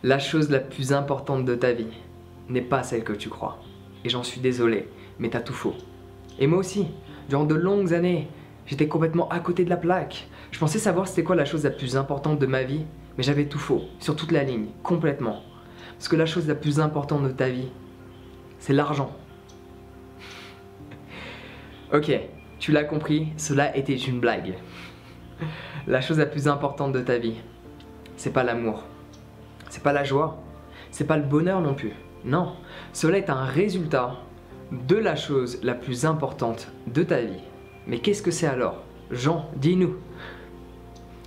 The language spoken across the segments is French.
La chose la plus importante de ta vie n'est pas celle que tu crois. Et j'en suis désolé, mais t'as tout faux. Et moi aussi, durant de longues années, j'étais complètement à côté de la plaque. Je pensais savoir c'était quoi la chose la plus importante de ma vie, mais j'avais tout faux, sur toute la ligne, complètement. Parce que la chose la plus importante de ta vie, c'est l'argent. Ok, tu l'as compris, cela était une blague. La chose la plus importante de ta vie, c'est pas l'amour. C'est pas la joie, c'est pas le bonheur non plus. Non, cela est un résultat de la chose la plus importante de ta vie. Mais qu'est-ce que c'est alors? Jean, dis-nous.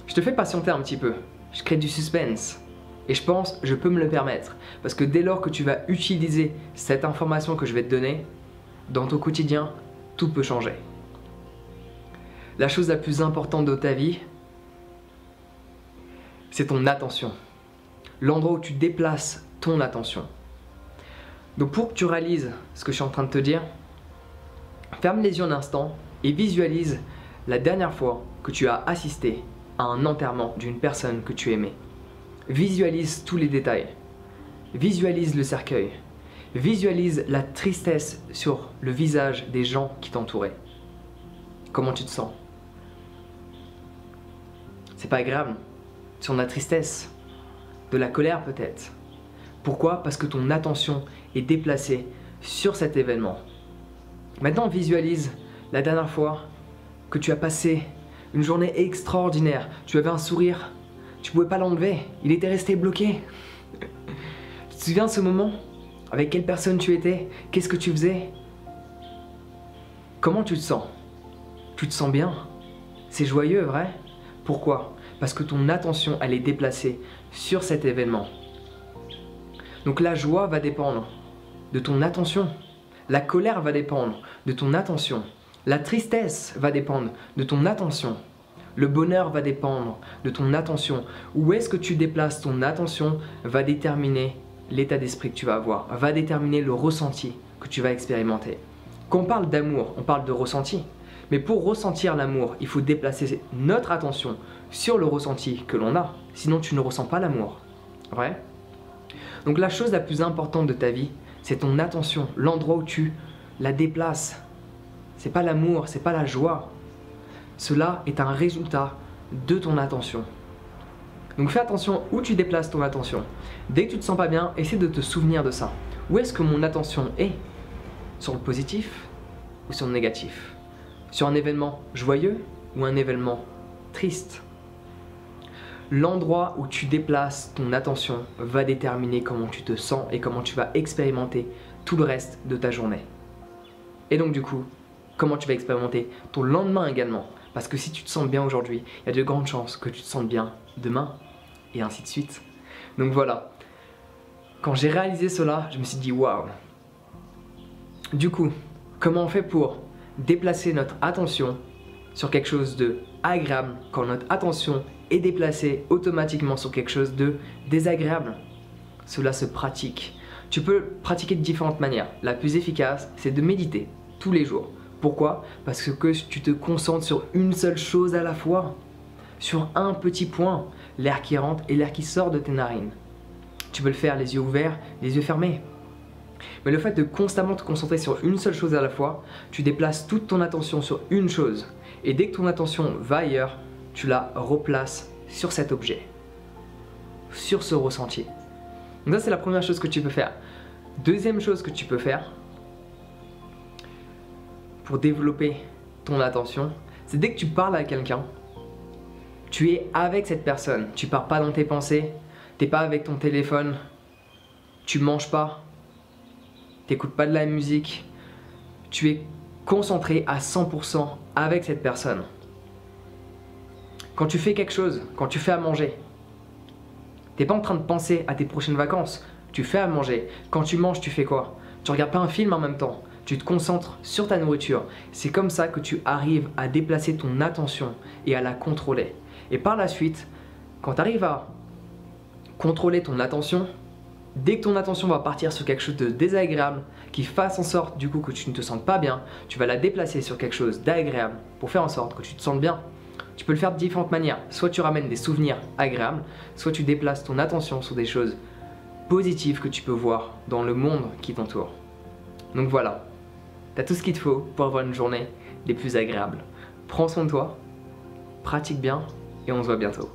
Je te fais patienter un petit peu, je crée du suspense. Et je pense je peux me le permettre. Parce que dès lors que tu vas utiliser cette information que je vais te donner, dans ton quotidien, tout peut changer. La chose la plus importante de ta vie, c'est ton attention. L'endroit où tu déplaces ton attention. Donc pour que tu réalises ce que je suis en train de te dire, ferme les yeux un instant et visualise la dernière fois que tu as assisté à un enterrement d'une personne que tu aimais. Visualise tous les détails. Visualise le cercueil. Visualise la tristesse sur le visage des gens qui t'entouraient. Comment tu te sens? C'est pas agréable. Tu sens de la tristesse, de la colère peut-être. Pourquoi? Parce que ton attention est déplacée sur cet événement. Maintenant visualise la dernière fois que tu as passé une journée extraordinaire. Tu avais un sourire, tu pouvais pas l'enlever, il était resté bloqué. Tu te souviens de ce moment? Avec quelle personne tu étais? Qu'est-ce que tu faisais? Comment tu te sens? Tu te sens bien? C'est joyeux, vrai? Pourquoi? Parce que ton attention, elle est déplacée sur cet événement. Donc la joie va dépendre de ton attention. La colère va dépendre de ton attention. La tristesse va dépendre de ton attention. Le bonheur va dépendre de ton attention. Où est-ce que tu déplaces ton attention va déterminer l'état d'esprit que tu vas avoir, va déterminer le ressenti que tu vas expérimenter. Quand on parle d'amour, on parle de ressenti. Mais pour ressentir l'amour, il faut déplacer notre attention sur le ressenti que l'on a. Sinon, tu ne ressens pas l'amour. Vrai? Donc la chose la plus importante de ta vie, c'est ton attention, l'endroit où tu la déplaces. C'est pas l'amour, c'est pas la joie. Cela est un résultat de ton attention. Donc fais attention où tu déplaces ton attention. Dès que tu te sens pas bien, essaie de te souvenir de ça. Où est-ce que mon attention est? Sur le positif ou sur le négatif? Sur un événement joyeux ou un événement triste? L'endroit où tu déplaces ton attention va déterminer comment tu te sens et comment tu vas expérimenter tout le reste de ta journée. Et donc du coup, comment tu vas expérimenter ton lendemain également. Parce que si tu te sens bien aujourd'hui, il y a de grandes chances que tu te sentes bien demain, et ainsi de suite. Donc voilà, quand j'ai réalisé cela, je me suis dit waouh. Du coup, comment on fait pour déplacer notre attention sur quelque chose de agréable quand notre attention est déplacée automatiquement sur quelque chose de désagréable? Cela se pratique. Tu peux pratiquer de différentes manières. La plus efficace, c'est de méditer tous les jours. Pourquoi? Parce que tu te concentres sur une seule chose à la fois, sur un petit point, l'air qui rentre et l'air qui sort de tes narines. Tu peux le faire les yeux ouverts, les yeux fermés. Mais le fait de constamment te concentrer sur une seule chose à la fois, tu déplaces toute ton attention sur une chose. Et dès que ton attention va ailleurs, tu la replaces sur cet objet, sur ce ressenti. Donc ça, c'est la première chose que tu peux faire. Deuxième chose que tu peux faire pour développer ton attention, c'est dès que tu parles à quelqu'un, tu es avec cette personne. Tu pars pas dans tes pensées, t'es pas avec ton téléphone, tu manges pas, t'écoutes pas de la musique, tu es concentré à 100% avec cette personne. Quand tu fais quelque chose, quand tu fais à manger, t'es pas en train de penser à tes prochaines vacances, tu fais à manger. Quand tu manges, tu fais quoi? Tu regardes pas un film en même temps, tu te concentres sur ta nourriture. C'est comme ça que tu arrives à déplacer ton attention et à la contrôler. Et par la suite, quand tu arrives à contrôler ton attention, dès que ton attention va partir sur quelque chose de désagréable, qui fasse en sorte du coup que tu ne te sentes pas bien, tu vas la déplacer sur quelque chose d'agréable pour faire en sorte que tu te sentes bien. Tu peux le faire de différentes manières. Soit tu ramènes des souvenirs agréables, soit tu déplaces ton attention sur des choses positive que tu peux voir dans le monde qui t'entoure. Donc voilà, t'as tout ce qu'il te faut pour avoir une journée des plus agréables. Prends soin de toi, pratique bien et on se voit bientôt.